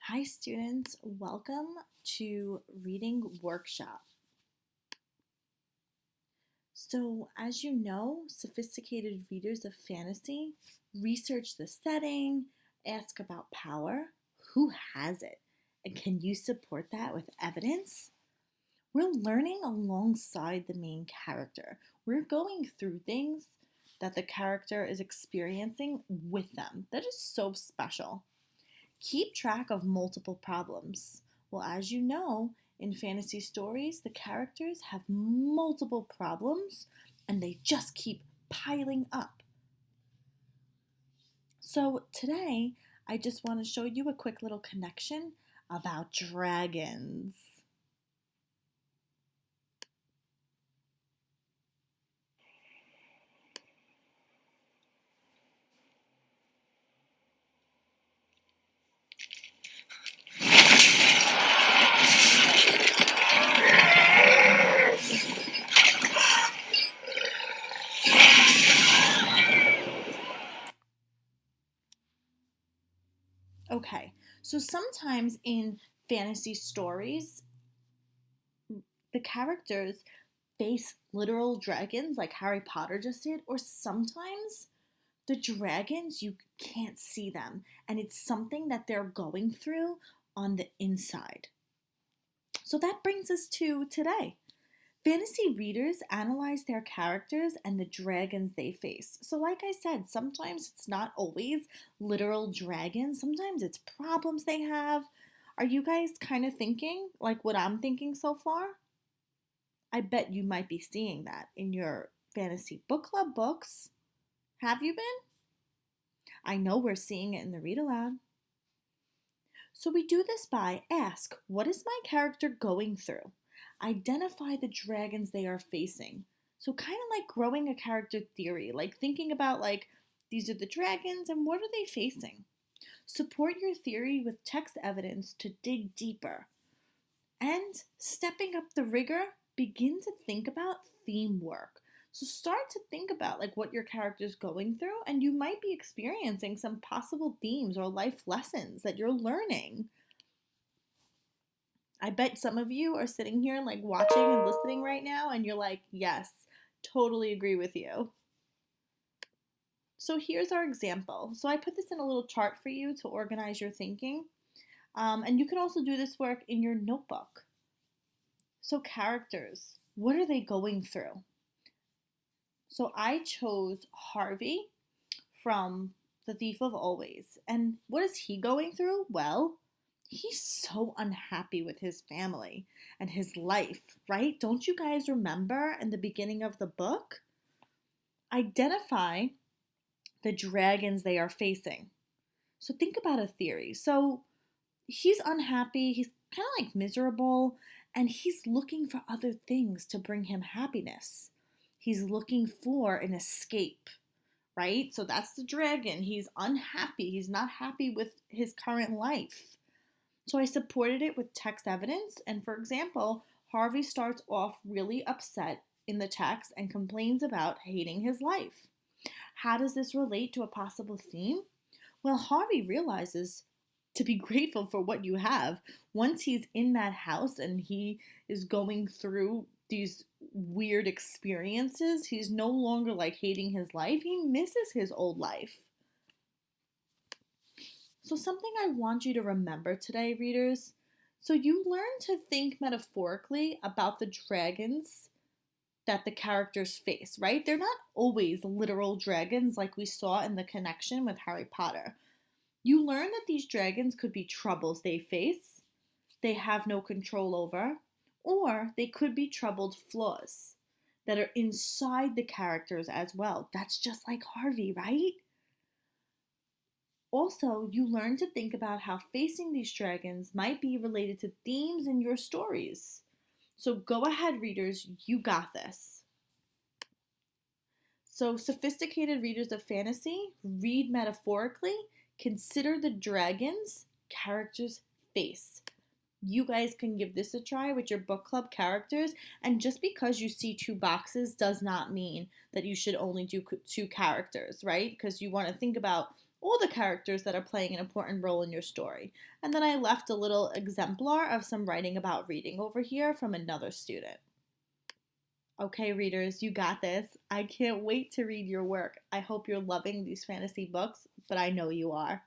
Hi students, welcome to Reading Workshop. So as you know, sophisticated readers of fantasy research the setting, ask about power, who has it, and can you support that with evidence? We're learning alongside the main character. We're going through things that the character is experiencing with them. That is so special. Keep track of multiple problems. Well, as you know, in fantasy stories, the characters have multiple problems and they just keep piling up. So today, I just want to show you a quick little connection about dragons. Okay, so sometimes in fantasy stories, the characters face literal dragons like Harry Potter just did, or sometimes the dragons, you can't see them, and it's something that they're going through on the inside. So that brings us to today. Fantasy readers analyze their characters and the dragons they face. So, like I said, sometimes it's not always literal dragons, sometimes it's problems they have. Are you guys kind of thinking like what I'm thinking so far? I bet you might be seeing that in your fantasy book club books. Have you been? I know we're seeing it in the read aloud. So we do this by ask, what is my character going through? Identify the dragons they are facing. So kind of like growing a character theory, like thinking about like these are the dragons and what are they facing? Support your theory with text evidence to dig deeper. And stepping up the rigor, begin to think about theme work. So start to think about like what your character is going through, and you might be experiencing some possible themes or life lessons that you're learning. I bet some of you are sitting here like watching and listening right now, and you're like, yes, totally agree with you. So here's our example. So I put this in a little chart for you to organize your thinking. And you can also do this work in your notebook. So characters, what are they going through? So I chose Harvey from The Thief of Always. And what is he going through? Well, he's so unhappy with his family and his life, right? Don't you guys remember in the beginning of the book? Identify the dragons they are facing. So think about a theory. So he's unhappy, he's kind of like miserable, and he's looking for other things to bring him happiness. He's looking for an escape, right? So that's the dragon. He's unhappy. He's not happy with his current life. So I supported it with text evidence. And for example, Harvey starts off really upset in the text and complains about hating his life. How does this relate to a possible theme? Well, Harvey realizes to be grateful for what you have. Once he's in that house and he is going through these weird experiences, he's no longer like hating his life. He misses his old life. So, something I want you to remember today, readers. So, you learn to think metaphorically about the dragons that the characters face, right? They're not always literal dragons like we saw in the connection with Harry Potter. You learn that these dragons could be troubles they face, they have no control over, or they could be troubled flaws that are inside the characters as well. That's just like Harvey, right? Also, you learn to think about how facing these dragons might be related to themes in your stories. So go ahead, readers, you got this. So, sophisticated readers of fantasy read metaphorically, consider the dragons characters face. You guys can give this a try with your book club characters. And just because you see two boxes does not mean that you should only do two characters, right? Because you want to think about all the characters that are playing an important role in your story. And then I left a little exemplar of some writing about reading over here from another student. Okay, readers, you got this. I can't wait to read your work. I hope you're loving these fantasy books, but I know you are.